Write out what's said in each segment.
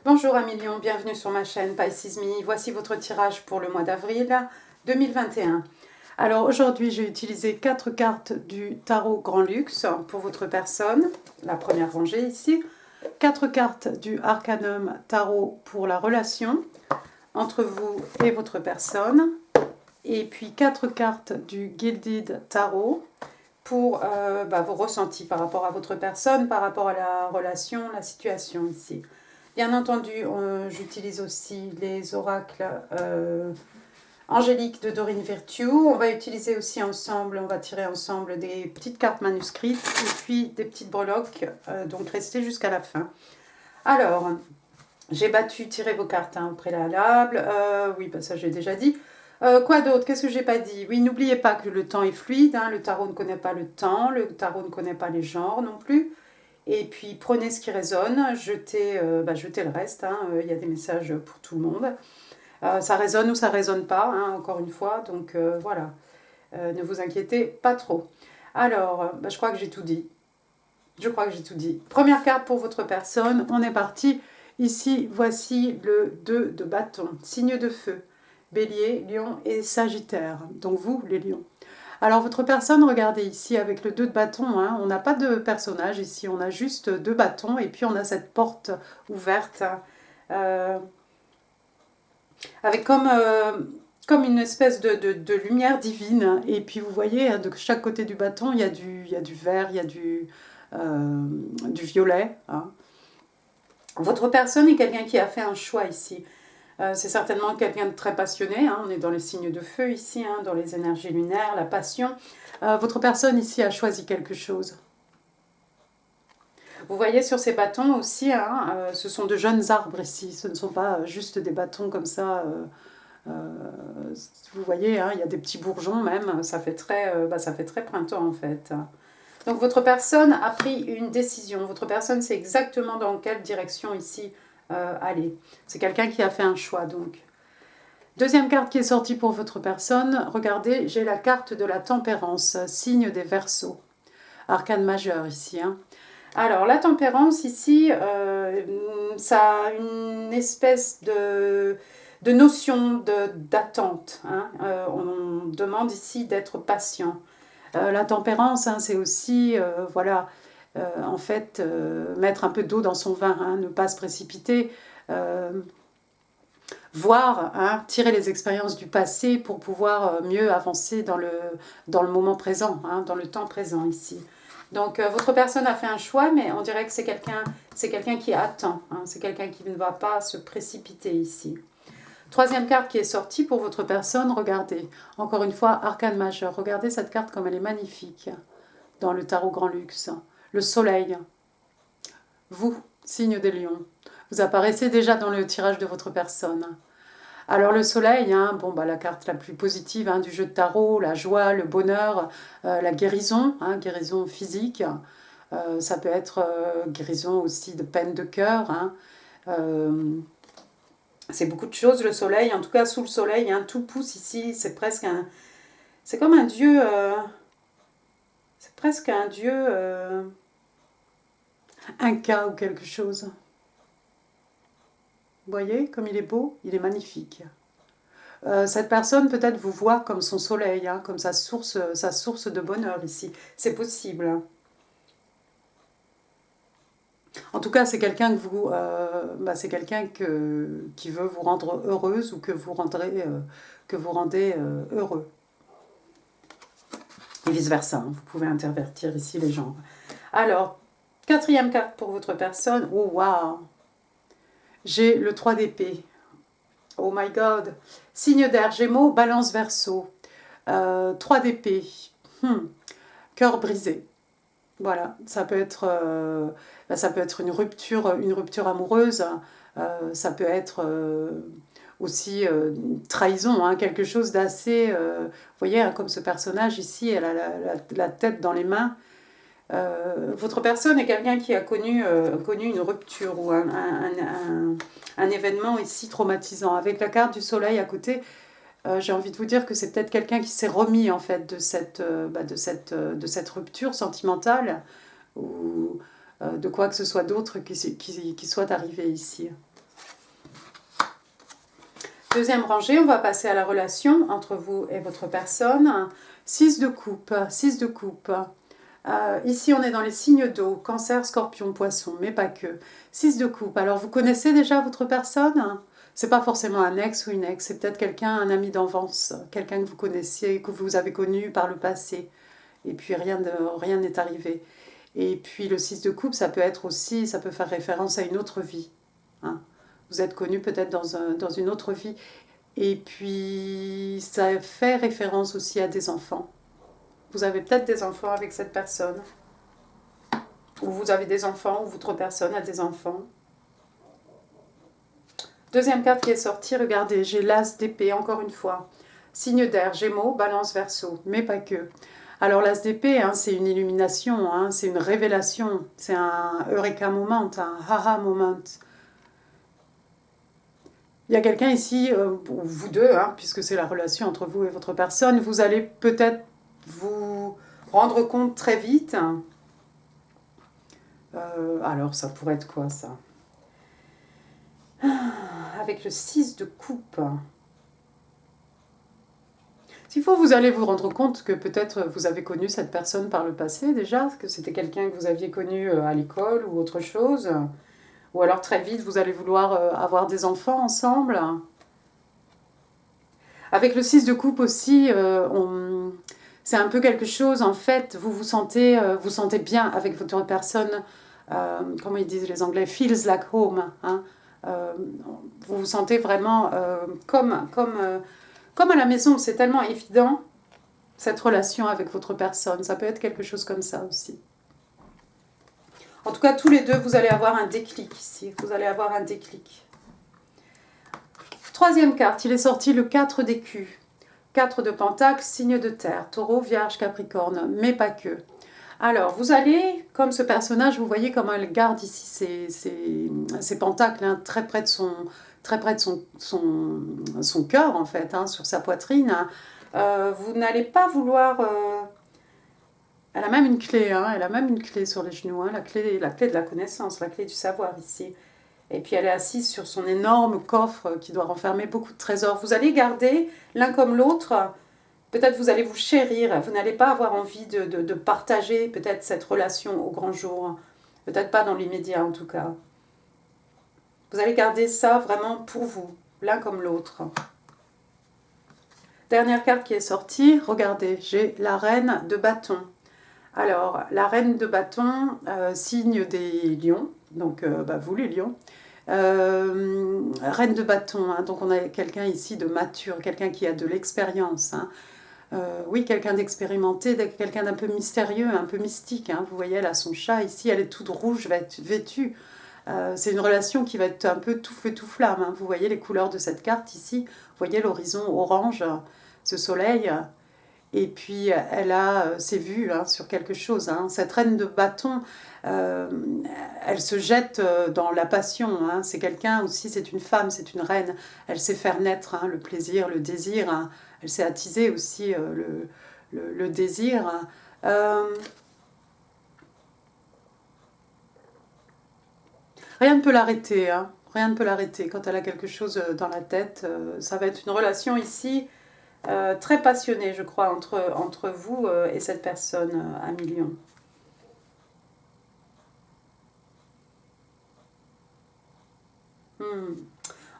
Bonjour amis Lions, bienvenue sur ma chaîne Pisces Me. Voici votre tirage pour le mois d'avril 2021. Alors aujourd'hui j'ai utilisé 4 cartes du tarot Grand Luxe pour votre personne, la première rangée ici. 4 cartes du Arcanum Tarot pour la relation entre vous et votre personne. Et puis 4 cartes du Gilded Tarot pour vos ressentis par rapport à votre personne, par rapport à la relation, la situation ici. Bien entendu, j'utilise aussi les oracles angéliques de Dorine Virtue. On va utiliser aussi ensemble, on va tirer ensemble des petites cartes manuscrites et puis des petites breloques, donc restez jusqu'à la fin. Alors, j'ai tiré vos cartes au préalable. Oui, ça j'ai déjà dit. Quoi d'autre? Qu'est-ce que j'ai pas dit? Oui, n'oubliez pas que le temps est fluide. Le tarot ne connaît pas le temps, le tarot ne connaît pas les genres non plus. Et puis prenez ce qui résonne, jetez le reste, il y a des messages pour tout le monde. Ça résonne ou ça résonne pas, encore une fois, donc voilà. Ne vous inquiétez pas trop. Alors, je crois que j'ai tout dit. Je crois que j'ai tout dit. Première carte pour votre personne, on est parti. Ici, voici le 2 de bâton, signe de feu, bélier, lion et sagittaire. Donc vous, les lions. Alors votre personne, regardez ici avec le 2 de bâton, on n'a pas de personnage ici, on a juste 2 bâtons et puis on a cette porte ouverte avec comme une espèce de lumière divine. Et puis vous voyez, de chaque côté du bâton, il y a du vert, il y a du violet. Votre personne est quelqu'un qui a fait un choix ici. C'est certainement quelqu'un de très passionné, on est dans les signes de feu ici, dans les énergies lunaires, la passion. Votre personne ici a choisi quelque chose. Vous voyez sur ces bâtons aussi, ce sont de jeunes arbres ici, ce ne sont pas juste des bâtons comme ça. Vous voyez, il y a des petits bourgeons même, ça fait très printemps en fait. Donc votre personne a pris une décision, votre personne sait exactement dans quelle direction ici aller. C'est quelqu'un qui a fait un choix donc. Deuxième carte qui est sortie pour votre personne, regardez, j'ai la carte de la tempérance, signe des Verseaux. Arcane majeur ici. Alors la tempérance ici, ça a une espèce de notion d'attente. On demande ici d'être patient. La tempérance, c'est aussi, en fait, mettre un peu d'eau dans son vin, ne pas se précipiter. Voir, tirer les expériences du passé pour pouvoir mieux avancer dans le moment présent, dans le temps présent ici. Donc votre personne a fait un choix, mais on dirait que c'est quelqu'un qui attend, c'est quelqu'un qui ne va pas se précipiter ici. Troisième carte qui est sortie pour votre personne, regardez, encore une fois, arcane majeur, regardez cette carte comme elle est magnifique dans le tarot Grand Luxe. Le soleil, vous, signe des lions, vous apparaissez déjà dans le tirage de votre personne. Alors le soleil, la carte la plus positive du jeu de tarot, la joie, le bonheur, la guérison, guérison physique. Ça peut être guérison aussi de peine de cœur. C'est beaucoup de choses le soleil. En tout cas sous le soleil, tout pousse ici. C'est presque c'est comme un dieu. C'est presque un dieu inca ou quelque chose. Vous voyez comme il est beau, il est magnifique. Cette personne peut-être vous voit comme son soleil, comme sa source de bonheur ici. C'est possible. En tout cas, c'est quelqu'un qui veut vous rendre heureuse ou que vous rendez heureux. Et vice-versa, vous pouvez intervertir ici les genres. Alors, quatrième carte pour votre personne. Oh, waouh! J'ai le 3 d'épée. Oh my God! Signe d'air, Gémeaux, Balance, Verseau. 3 d'épée. Cœur brisé. Voilà, ça peut être une rupture amoureuse. Ça peut être aussi trahison, quelque chose d'assez... vous voyez, comme ce personnage ici, elle a la tête dans les mains. Votre personne est quelqu'un qui a connu une rupture ou un événement ici traumatisant. Avec la carte du soleil à côté, j'ai envie de vous dire que c'est peut-être quelqu'un qui s'est remis en fait de cette rupture sentimentale ou de quoi que ce soit d'autre qui soit arrivé ici. Deuxième rangée, on va passer à la relation entre vous et votre personne. 6 de coupe, 6 de coupe. Ici, on est dans les signes d'eau, cancer, scorpion, poisson, mais pas que. 6 de coupe. Alors, vous connaissez déjà votre personne? C'est pas forcément un ex ou une ex, c'est peut-être quelqu'un, un ami d'enfance, quelqu'un que vous connaissiez, que vous avez connu par le passé. Et puis, rien n'est arrivé. Et puis, le 6 de coupe, ça peut être aussi, ça peut faire référence à une autre vie. Hein. Vous êtes connu peut-être dans une autre vie. Et puis, ça fait référence aussi à des enfants. Vous avez peut-être des enfants avec cette personne. Ou vous avez des enfants, ou votre personne a des enfants. Deuxième carte qui est sortie, regardez, j'ai l'as d'épée, encore une fois. Signe d'air, Gémeaux, Balance, Verseau, mais pas que. Alors l'as d'épée, hein, c'est une illumination, hein, c'est une révélation, c'est un eureka moment, un haha moment. Il y a quelqu'un ici, vous deux, hein, puisque c'est la relation entre vous et votre personne, vous allez peut-être vous rendre compte très vite. Alors ça pourrait être quoi ça? Avec le 6 de coupe. S'il faut, vous allez vous rendre compte que peut-être vous avez connu cette personne par le passé déjà, que c'était quelqu'un que vous aviez connu à l'école ou autre chose. Ou alors très vite, vous allez vouloir avoir des enfants ensemble. Avec le 6 de coupe aussi, c'est un peu quelque chose, en fait, vous vous sentez bien avec votre personne, comment ils disent les Anglais, feels like home. Hein, vous vous sentez vraiment comme à la maison, c'est tellement évident, cette relation avec votre personne. Ça peut être quelque chose comme ça aussi. En tout cas, tous les deux, vous allez avoir un déclic ici. Vous allez avoir un déclic. Troisième carte, il est sorti le 4 d'écus. 4 de pentacles, signe de terre, taureau, vierge, capricorne, mais pas que. Alors, vous allez, comme ce personnage, vous voyez comment elle garde ici ses pentacles, hein, très près de son cœur, en fait, hein, sur sa poitrine. Vous n'allez pas vouloir... Elle a même une clé, hein, elle a même une clé sur les genoux, hein, la clé de la connaissance, la clé du savoir ici. Et puis elle est assise sur son énorme coffre qui doit renfermer beaucoup de trésors. Vous allez garder l'un comme l'autre, peut-être vous allez vous chérir, vous n'allez pas avoir envie de partager peut-être cette relation au grand jour. Peut-être pas dans l'immédiat en tout cas. Vous allez garder ça vraiment pour vous, l'un comme l'autre. Dernière carte qui est sortie, regardez, j'ai la reine de bâton. Alors, la reine de bâton, signe des lions, donc vous les lions. Reine de bâton, hein, donc on a quelqu'un ici de mature, quelqu'un qui a de l'expérience. Hein. Oui, quelqu'un d'expérimenté, quelqu'un d'un peu mystérieux, un peu mystique. Hein. Vous voyez, elle a son chat ici, elle est toute rouge, vêtue. C'est une relation qui va être un peu tout feu, tout flamme. Hein. Vous voyez les couleurs de cette carte ici. Vous voyez l'horizon orange, ce soleil. Et puis, elle a ses vues hein, sur quelque chose. Hein. Cette reine de bâton, elle se jette dans la passion. Hein. C'est quelqu'un aussi, c'est une femme, c'est une reine. Elle sait faire naître hein, le plaisir, le désir. Hein. Elle sait attiser aussi le désir. Rien ne peut l'arrêter. Hein. Rien ne peut l'arrêter. Quand elle a quelque chose dans la tête, ça va être une relation ici... très passionné, je crois, entre vous et cette personne à million.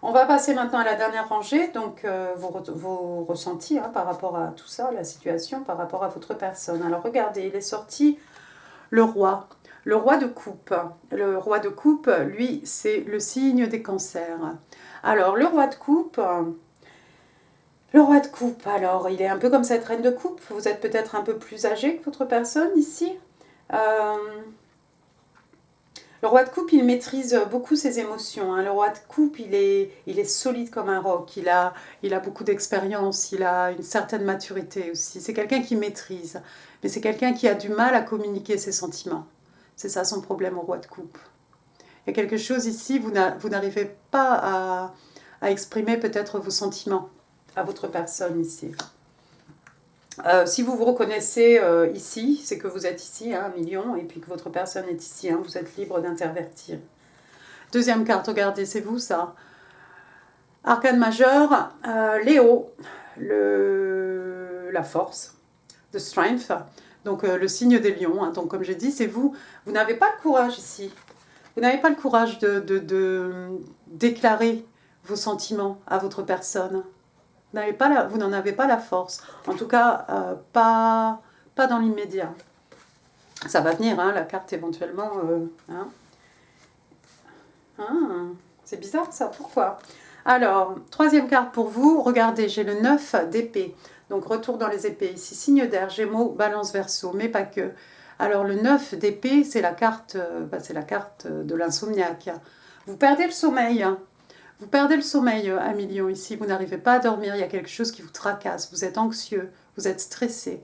On va passer maintenant à la dernière rangée, donc vos ressentis hein, par rapport à tout ça, la situation, par rapport à votre personne. Alors regardez, il est sorti le roi de coupe. Le roi de coupe, lui, c'est le signe des cancers. Alors, le roi de coupe... Le roi de coupe, alors, il est un peu comme cette reine de coupe. Vous êtes peut-être un peu plus âgé que votre personne ici. Le roi de coupe, il maîtrise beaucoup ses émotions. Hein. Le roi de coupe, il est solide comme un roc. Il a beaucoup d'expérience. Il a une certaine maturité aussi. C'est quelqu'un qui maîtrise. Mais c'est quelqu'un qui a du mal à communiquer ses sentiments. C'est ça son problème au roi de coupe. Il y a quelque chose ici, vous n'arrivez pas à exprimer peut-être vos sentiments à votre personne ici. Si vous vous reconnaissez ici, c'est que vous êtes ici, hein, 1 million, et puis que votre personne est ici, hein, vous êtes libre d'intervertir. Deuxième carte, regardez, c'est vous ça. Arcane majeur, Léo, la force, the strength, donc le signe des lions. Hein. Donc comme j'ai dit, c'est vous. Vous n'avez pas le courage ici. Vous n'avez pas le courage de déclarer vos sentiments à votre personne. Vous n'en avez pas la force. En tout cas, pas dans l'immédiat. Ça va venir, hein, la carte éventuellement. Hein. Ah, c'est bizarre ça, pourquoi? Alors, troisième carte pour vous, regardez, j'ai le 9 d'épée. Donc retour dans les épées, ici signe d'air, Gémeaux, Balance, Verseau, mais pas que. Alors le 9 d'épée, c'est la carte de l'insomniaque. Vous perdez le sommeil. Hein. Vous perdez le sommeil à millions ici, vous n'arrivez pas à dormir, il y a quelque chose qui vous tracasse, vous êtes anxieux, vous êtes stressé.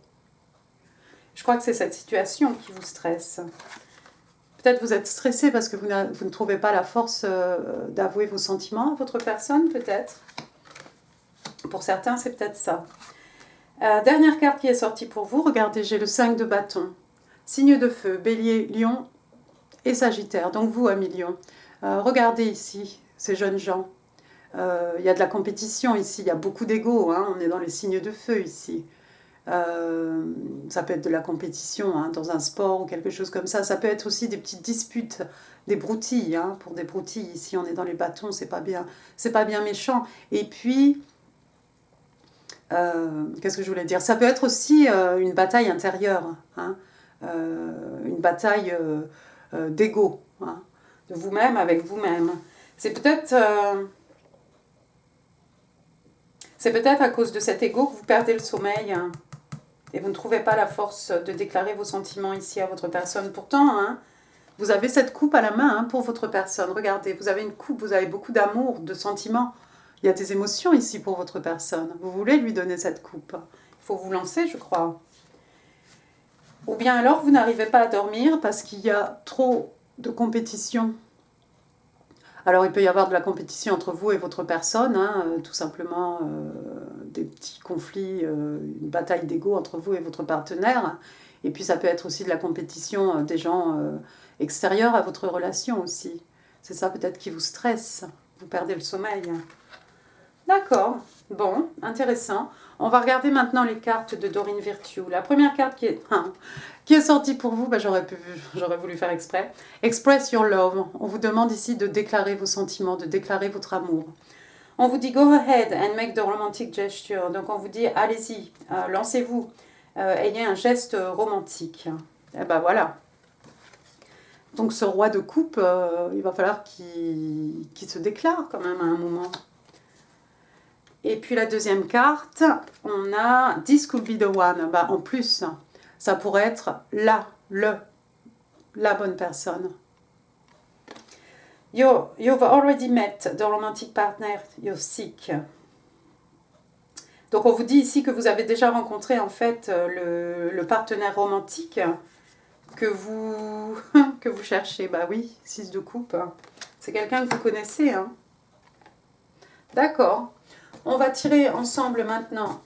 Je crois que c'est cette situation qui vous stresse. Peut-être vous êtes stressé parce que vous ne trouvez pas la force d'avouer vos sentiments à votre personne, peut-être. Pour certains, c'est peut-être ça. Dernière carte qui est sortie pour vous, regardez, j'ai le 5 de bâton. Signe de feu, bélier, lion et sagittaire. Donc vous, amis lion. Regardez ici, ces jeunes gens. Il y a de la compétition ici, il y a beaucoup d'ego. Hein, on est dans les signes de feu ici. Ça peut être de la compétition hein, dans un sport ou quelque chose comme ça. Ça peut être aussi des petites disputes, des broutilles. Hein, pour des broutilles, ici on est dans les bâtons, c'est pas bien méchant. Et puis, qu'est-ce que je voulais dire? Ça peut être aussi une bataille intérieure, hein, une bataille d'ego, hein, de vous-même avec vous-même. C'est peut-être à cause de cet ego que vous perdez le sommeil. Hein. Et vous ne trouvez pas la force de déclarer vos sentiments ici à votre personne. Pourtant, hein, vous avez cette coupe à la main hein, pour votre personne. Regardez, vous avez une coupe, vous avez beaucoup d'amour, de sentiments. Il y a des émotions ici pour votre personne. Vous voulez lui donner cette coupe. Il faut vous lancer, je crois. Ou bien alors, vous n'arrivez pas à dormir parce qu'il y a trop de compétition. Alors, il peut y avoir de la compétition entre vous et votre personne, hein, tout simplement des petits conflits, une bataille d'ego entre vous et votre partenaire. Et puis, ça peut être aussi de la compétition des gens extérieurs à votre relation aussi. C'est ça peut-être qui vous stresse. Vous perdez le sommeil. D'accord. Bon, intéressant. On va regarder maintenant les cartes de Doreen Virtue. La première carte qui est sortie pour vous, j'aurais voulu faire exprès. Express your love. On vous demande ici de déclarer vos sentiments, de déclarer votre amour. On vous dit go ahead and make the romantic gesture. Donc on vous dit allez-y, lancez-vous, ayez un geste romantique. Et ben voilà. Donc ce roi de coupe, il va falloir qu'il se déclare quand même à un moment. Et puis la deuxième carte, on a This could be the one. Bah, en plus, ça pourrait être la bonne personne. You've already met the romantic partner you seek. Donc on vous dit ici que vous avez déjà rencontré en fait le partenaire romantique que vous cherchez. Bah oui, 6 de coupe. C'est quelqu'un que vous connaissez. Hein. D'accord. On va tirer ensemble maintenant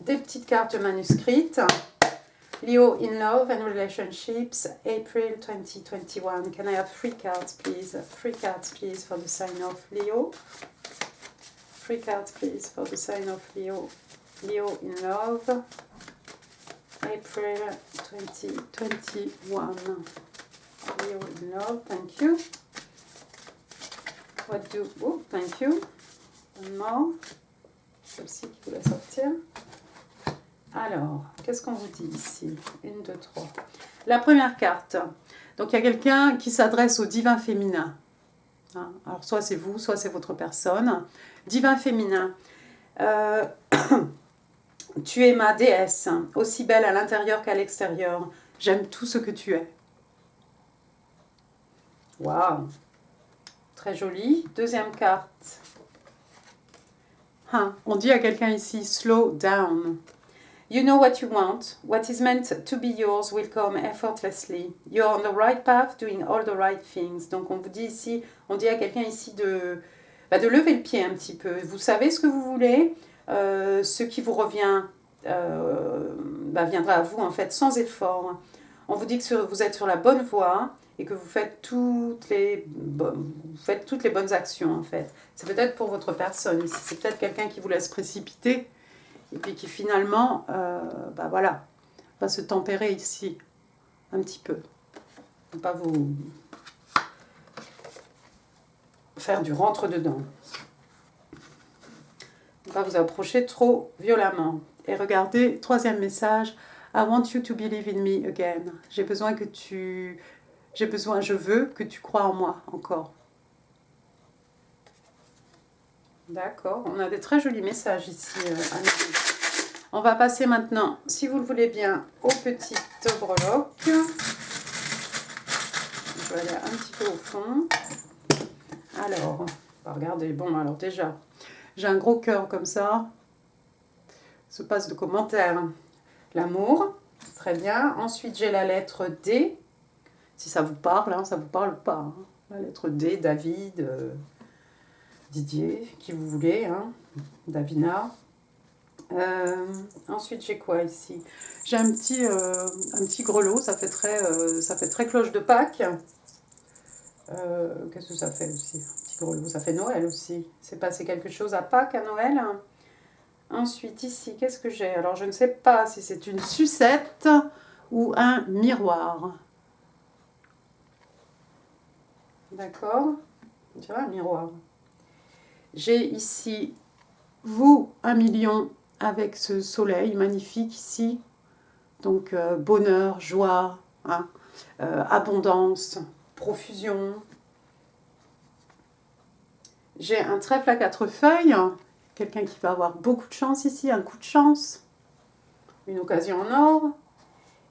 des petites cartes manuscrites. Leo in love and relationships, April 2021. Can I have 3 cards, please? 3 cards, please, for the sign of Leo. 3 cards, please, for the sign of Leo. Leo in love, April 2021. Leo in love, thank you. Oh, thank you. One more. Celle-ci qui voulait sortir. Alors, qu'est-ce qu'on vous dit ici? 1, 2, 3. La première carte. Donc, il y a quelqu'un qui s'adresse au divin féminin. Hein? Alors, soit c'est vous, soit c'est votre personne. Divin féminin. Tu es ma déesse, aussi belle à l'intérieur qu'à l'extérieur. J'aime tout ce que tu es. Waouh! Très joli. Deuxième carte. On dit à quelqu'un ici, slow down. You know what you want. What is meant to be yours will come effortlessly. You're on the right path, doing all the right things. Donc on vous dit ici, on dit à quelqu'un ici de lever le pied un petit peu. Vous savez ce que vous voulez. Ce qui vous revient viendra à vous en fait sans effort. On vous dit que vous êtes sur la bonne voie et que vous faites toutes les bonnes actions en fait. C'est peut-être pour votre personne ici, c'est peut-être quelqu'un qui vous laisse précipiter et puis qui finalement, voilà, va se tempérer ici un petit peu. Ne pas vous faire du rentre-dedans. Ne pas vous approcher trop violemment. Et regardez, troisième message, I want you to believe in me again. Je veux que tu crois en moi encore. D'accord, on a des très jolis messages ici. On va passer maintenant, si vous le voulez bien, aux petites breloques. Je vais aller un petit peu au fond. Alors, regardez, bon, alors déjà, j'ai un gros cœur comme ça. Se passe de commentaires. L'amour, très bien. Ensuite, j'ai la lettre D. Si ça vous parle, hein, ça ne vous parle pas. Hein. La lettre D, David, Didier, qui vous voulez, hein, Davina. Ensuite, j'ai quoi ici? J'ai un petit grelot, ça fait très cloche de Pâques. Qu'est-ce que ça fait aussi? Un petit grelot, ça fait Noël aussi. C'est passé quelque chose à Pâques, à Noël. Ensuite, ici, qu'est-ce que j'ai? Alors, je ne sais pas si c'est une sucette ou un miroir. D'accord? On dirait un miroir. J'ai ici, vous, 1 million avec ce soleil magnifique ici. Donc, bonheur, joie, hein, abondance, profusion. J'ai un trèfle à 4 feuilles. Quelqu'un qui va avoir beaucoup de chance ici, un coup de chance. Une occasion en or.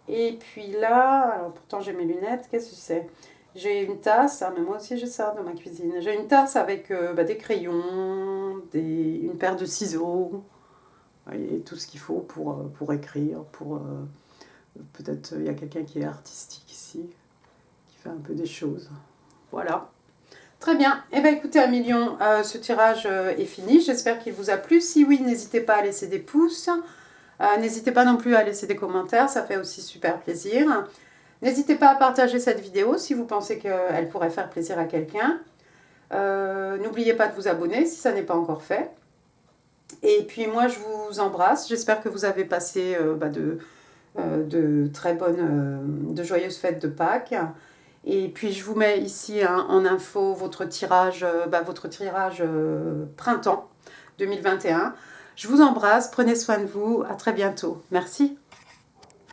Et puis là, alors pourtant j'ai mes lunettes, qu'est-ce que c'est? J'ai une tasse, mais moi aussi j'ai ça dans ma cuisine. J'ai une tasse avec des crayons, une paire de ciseaux, et tout ce qu'il faut pour écrire, peut-être il y a quelqu'un qui est artistique ici, qui fait un peu des choses. Voilà. Très bien. Eh bien écoutez, 1 million, ce tirage est fini. J'espère qu'il vous a plu. Si oui, n'hésitez pas à laisser des pouces. N'hésitez pas non plus à laisser des commentaires, ça fait aussi super plaisir. N'hésitez pas à partager cette vidéo si vous pensez qu'elle pourrait faire plaisir à quelqu'un. N'oubliez pas de vous abonner si ça n'est pas encore fait. Et puis moi je vous embrasse, j'espère que vous avez passé de très bonnes, de joyeuses fêtes de Pâques. Et puis je vous mets ici en info votre tirage printemps 2021. Je vous embrasse, prenez soin de vous, à très bientôt. Merci.